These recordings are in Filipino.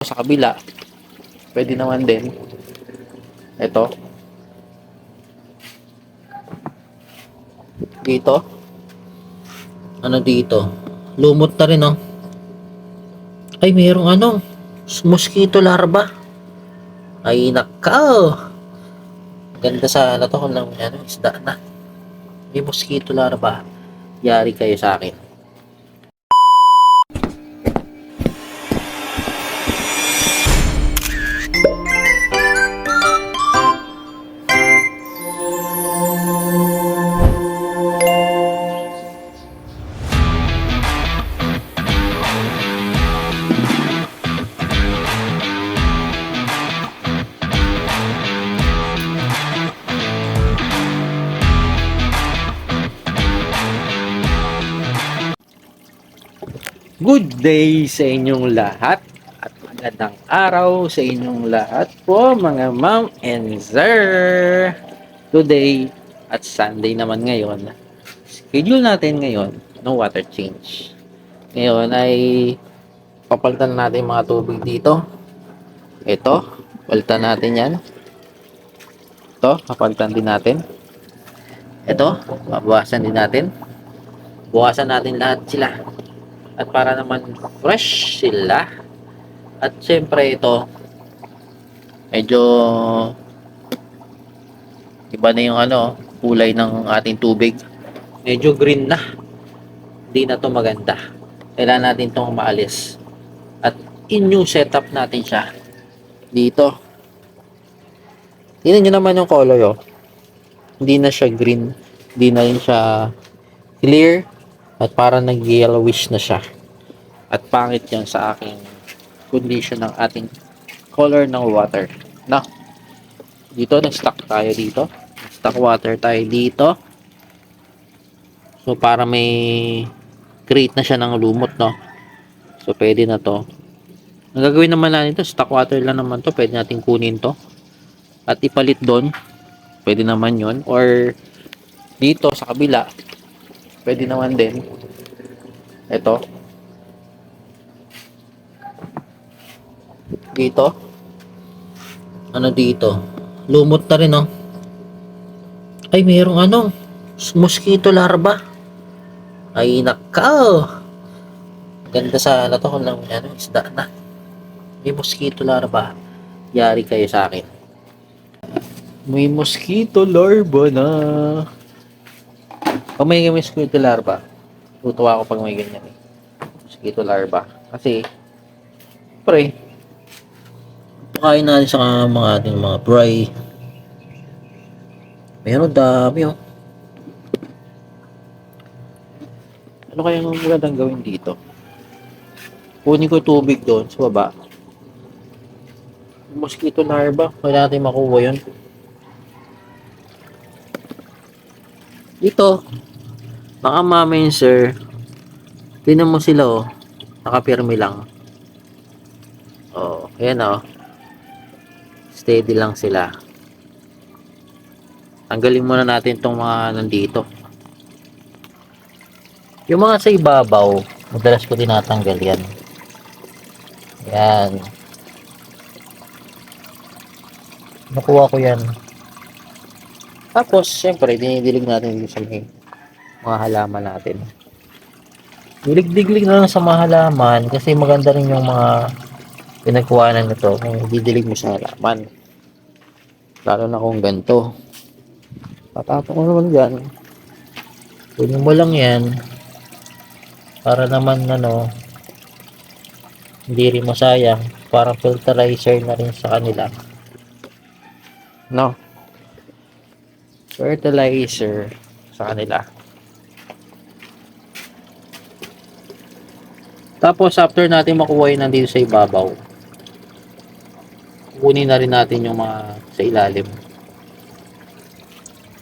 Sa kabila, pwede naman din. Ito, dito. Ano dito? Lumot na rin, oh. Ay, mayroong mosquito larva. Ay, nakaw. Ganda sa ano to, kung lang isda na. May mosquito larva. Yari kayo sa akin. Good day sa inyong lahat at magandang araw sa inyong lahat po mga ma'am and sir. Today at Sunday naman ngayon, schedule natin ngayon ng water change. Ngayon ay papalitan natin mga tubig dito. Ito, palitan natin yan. Ito, papalitan din natin. Ito, babawasan din natin. Buwasan natin lahat sila. At para naman fresh sila. At syempre ito, medyo iba na yung kulay ng ating tubig. Medyo green na. Hindi na to maganda. Kailangan natin itong maalis. At in-new setup natin siya. Dito. Tingnan nyo naman yung color, oh. Hindi na siya green. Hindi na rin siya clear. At parang nag-yellowish na siya. At pangit yan sa aking condition ng ating color ng water. Now, dito nag-stock tayo dito. Stock water tayo dito. So, para may create na siya ng lumot, no? So, pwede na to. Ang gagawin naman natin ito, stock water lang naman to. Pwede natin kunin to. At ipalit doon. Pwede naman yon. Or, dito sa kabila, pwede naman din. Ito. Dito. Ano dito? Lumot na rin, oh. Ay, mayroong mosquito larva. Ay, nakaw. Ganda sa to, kung lang isda na. May mosquito larva. Yari kayo sa akin. May mosquito larva na. Pag may mosquito larva, tutuwa ako pag may ganyan, eh. Mosquito larva. Kasi, pre, pakain natin sa mga ating mga fry. Meron dami, oh. Ano kaya ang magandang gawin dito? Kunin ko tubig doon sa baba. Mosquito larva. Kailangan natin makuha yun. Dito. Baka mamayin, sir. Tingnan mo sila, oh. Nakapirmi lang. Oh, ayan, oh. Steady lang sila. Tanggalin muna natin itong mga nandito. Yung mga sa ibabaw, madalas ko tinatanggal yan. Yan. Nakuha ko yan. Tapos, syempre, dinidilig natin dito sa mga halaman natin. Dilig-dilig na lang sa mga halaman kasi maganda rin yung mga pinagkuhanan nito kung didilig mo sa halaman. Lalo na kung ganito. Patapon ko naman dyan. Kunin mo lang yan. Para naman hindi rin masayang. Parang filterizer na rin sa kanila. No? Fertilizer sa kanila. Tapos after natin makuha yun nandito sa ibabaw, kukunin na rin natin yung mga sa ilalim.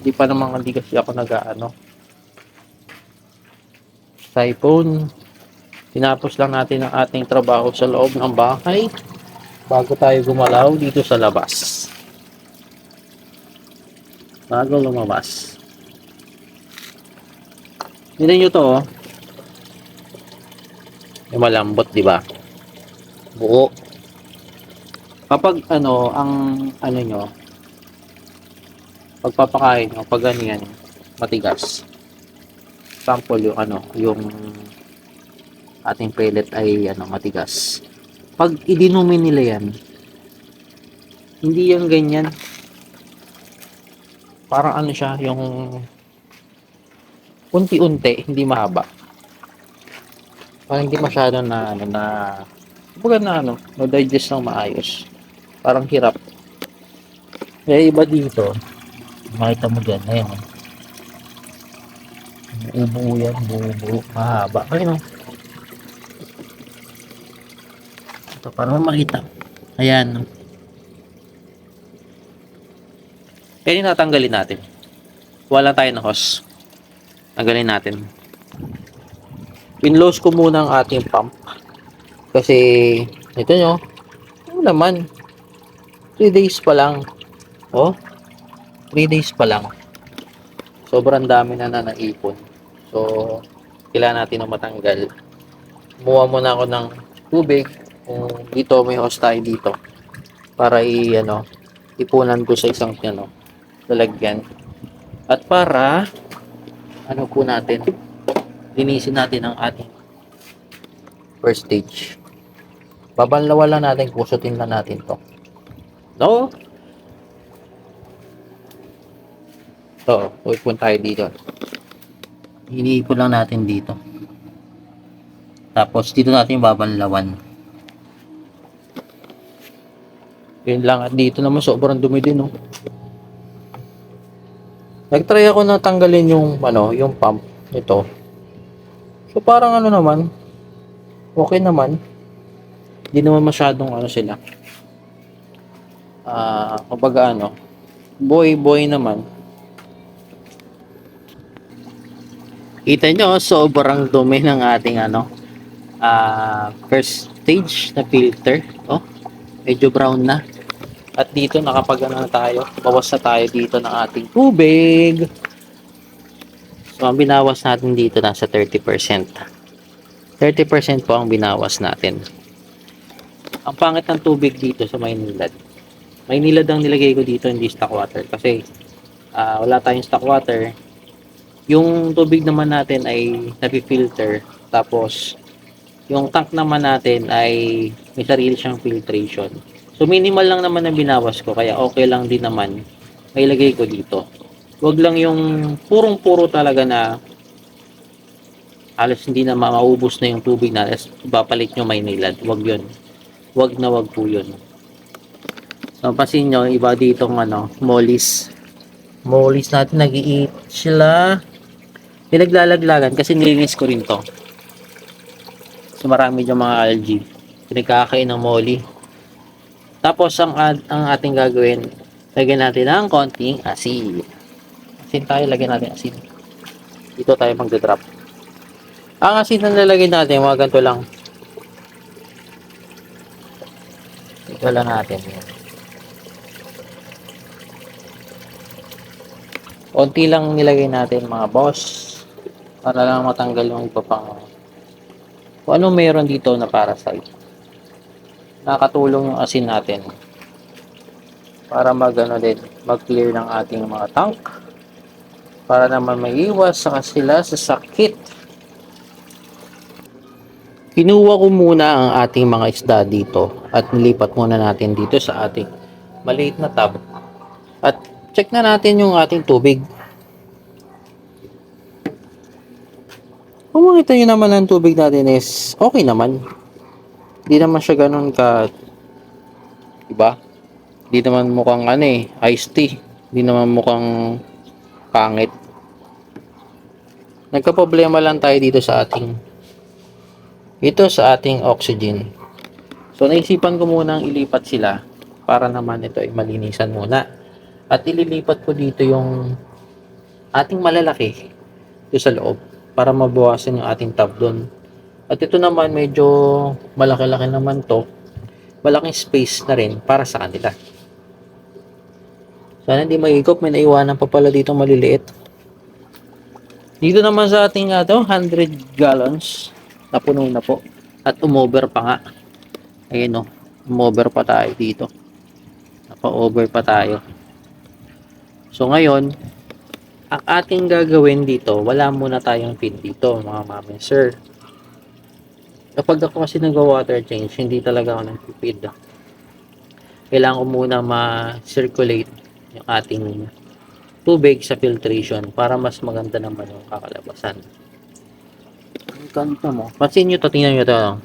Hindi kasi ako siphon. Tinapos lang natin ang ating trabaho sa loob ng bahay bago tayo gumalaw dito sa labas. Bago lumabas. Tingnan nyo to, oh. Yung malambot, di ba? Buo. Kapag ano, ang ano nyo, pagpapakain nyo, pag ganyan, matigas. Sample yung ano, yung ating pellet ay ano, matigas. Pag idinumi nila yan, hindi yan ganyan. Parang ano siya, yung unti-unti, hindi mahaba. Parang hindi masyado na ano na kumbaga na ano, no-digest ng maayos. Parang hirap. Eh iba dito, makita mo dyan, ayun, ubo yan, buo, mahaba. Ayun, ito, para makita. Ayan. Kaya natanggalin natin. Wala tayo ng hose. Tanggalin natin. Pinlose ko muna ang ating pump. Kasi, ito nyo, ano naman, 3 days pa lang. Oh, 3 days pa lang. Sobrang dami na naipon. So, kailangan natin na matanggal. Kumuha muna ako ng tubig. Kung dito, may hose tayo dito. Para ano, ipunan ko sa isang ano, lalagyan. At para, ano po natin, linisin natin ang ating first stage. Babanlawan lang natin, kusutin na natin to. No? So, ipon tayo dito. Iniipon lang natin dito. Tapos, dito natin babanlawan. Yun lang. At dito naman, sobrang dumi din, no? Nagtry ako na tanggalin yung, ano, yung pump. Ito. So, parang ano naman, okay naman. Hindi naman masyadong ano sila. Kumbaga ano, boy naman. Kita nyo, sobrang dumi ng ating ano, first stage na filter. Oh, medyo brown na. At dito nakapag ano na tayo, bawas na tayo dito ng ating tubig. So, ang binawas natin dito nasa 30%. 30% po ang binawas natin. Ang pangit ng tubig dito sa Maynilad. Maynilad ang nilagay ko dito, hindi stock water. Kasi wala tayong stock water. Yung tubig naman natin ay napi-filter. Tapos, yung tank naman natin ay may sarili siyang filtration. So, minimal lang naman ang binawas ko. Kaya okay lang din naman may lagay ko dito. Huwag lang yung purong-puro talaga na halos hindi na maubos na yung tubig na ipapalit nyo Maynilad. Huwag yun. Huwag na huwag po yun. So, pasin nyo, iba ditong ano, mollies. Mollies natin, nag-i-eat sila. Pinaglalaglagan kasi nilinis ko rin to. So marami dyan mga algae. Pinagkakain ng molly. Tapos ang ating gagawin, lagyan natin ng konting asin. Asin tayo, lagyan natin asin. Dito tayo magdodrop. Ang asin na lalagyan natin, mga ganito lang. Ito lang natin. Konti lang nilagay natin mga boss. Para lang matanggal yung iba pang kung ano meron dito na parasite. Nakatulong yung asin natin para mag-clear ng ating mga tank para naman maiwas sa sila sa sakit. Kinuha ko muna ang ating mga isda dito at nilipat muna natin dito sa ating maliit na tub at check na natin yung ating tubig. Kung makita nyo naman ang tubig natin is okay naman. Hindi naman siya ganun ka, diba? Hindi naman mukhang ano iced tea. Hindi naman mukhang pangit. Nagka-problema lang tayo dito sa ating oxygen. So naisipan ko munang ilipat sila para naman ito ay malinisan muna. At ililipat ko dito yung ating malalaki dito sa loob para mabawasan yung ating tab doon. At ito naman medyo malaki-laki naman to. Malaking space na rin para sa kanila. Sana hindi mahigop, may naiwanan pa pala dito maliliit. Dito naman sa ating 100 gallons, napuno na po. At umover pa nga. Ayun o, umover pa tayo dito. Napa-over pa tayo. So ngayon, ang ating gagawin dito, wala muna tayong feed dito, mga mami sir. Kapag ako kasi nag-water change, hindi talaga ako nag-feed. Kailangan ko muna ma-circulate yung ating tubig sa filtration para mas maganda naman yung kakalabasan. Ang ganda mo. Pansin nyo to, tingnan nyo to.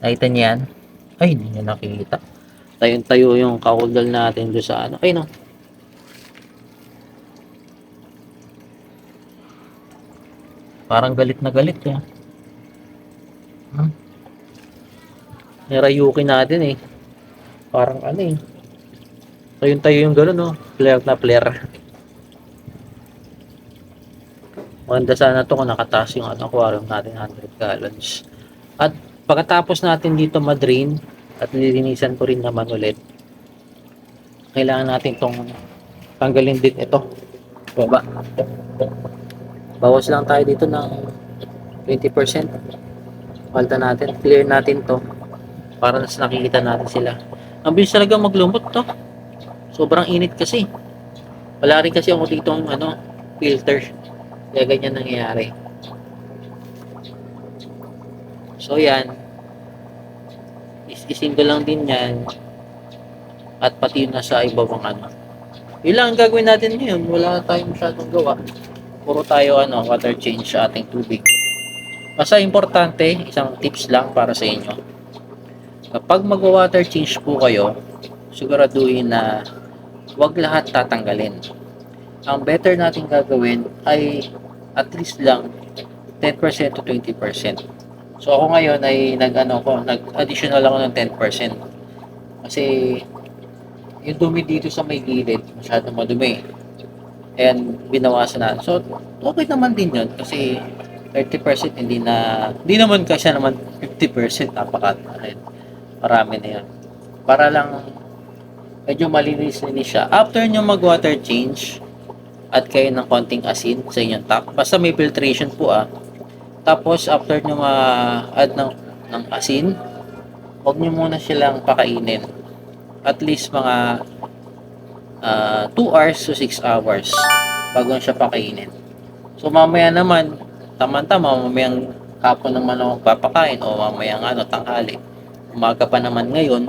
Nakita niyo yan? Ay, hindi nyo nakikita. Tayong-tayo yung kauldal natin doon sa ano. Ay, no. Parang galit na galit eh. Nirayuki natin eh. Parang ano eh. Tayong-tayo yung gano'n no. Flare na flare. Maganda sana to kung nakataas yung aquarium natin 100 gallons. At pagkatapos natin dito ma-drain at nilinisan ko rin naman ulit, kailangan natin tong tanggalin din ito. Baba. Bawas lang tayo dito ng 20%. Palta natin, clear natin to para nas nakikita natin sila. Ang bilis talaga maglumot to. Sobrang init kasi. Wala rin kasi ako dito filter. Kaya ganyan nangyayari. So yan. Is-isin ko lang din yan. At pati na sa iba pang Yun lang ang gagawin natin ngayon. Wala tayong masyadong gawa. Puro tayo water change sa ating tubig. Basta importante, isang tips lang para sa inyo. Kapag mag-water change po kayo, siguraduhin na wag lahat tatanggalin. Ang better natin gagawin ay at least lang 10% to 20%. So ako ngayon ay nag-additional ako ng 10%. Kasi yung dumi dito sa may gilid, masyadong madumi. And binawasan natin. So okay naman din yun kasi 30% hindi naman kasi 50%, marami na yun. Para lang medyo malinis-linis siya. After nyo mag-water change, add kayo ng konting asin sa inyong tap. Basta may filtration po Tapos after nyo ma-add ng asin, huwag nyo muna silang pakainin. At least mga 2 hours to 6 hours bago siya pakainin. So mamaya naman, tama-tama, mamayang hapon naman ako papakain o mamayang tanghali. Umaga pa naman ngayon,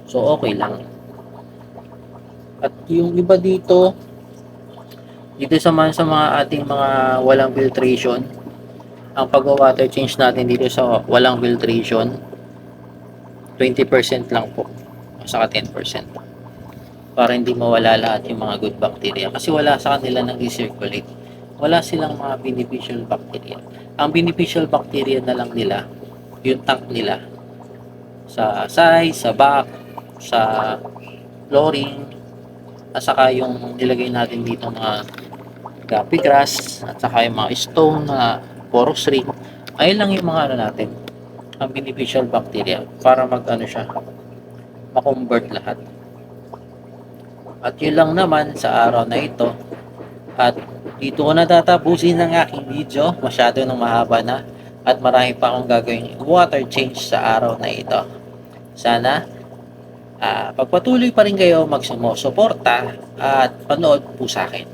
so okay lang. At yung iba dito sa mga ating mga walang filtration, ang pag-water change natin dito sa walang filtration, 20% lang po, saka 10%. Para hindi mawala lahat yung mga good bacteria. Kasi wala sa kanila nag-circulate. Wala silang mga beneficial bacteria. Ang beneficial bacteria na lang nila, yung tank nila, sa size, sa back, sa flooring, at saka yung nilagay natin dito mga guppy grass, at saka yung mga stone na porous ring. Ayun lang yung mga natin, ang beneficial bacteria para siya, ma-convert lahat. At yun lang naman sa araw na ito. At dito ko natatapusin ang aking video. Masyado nang mahaba na. At marami pa akong gagawing water change sa araw na ito. Sana pagpatuloy pa rin kayo magsumusuporta at panood po sa akin.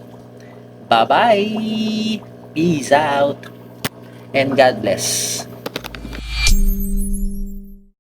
Bye-bye! Peace out! And God bless!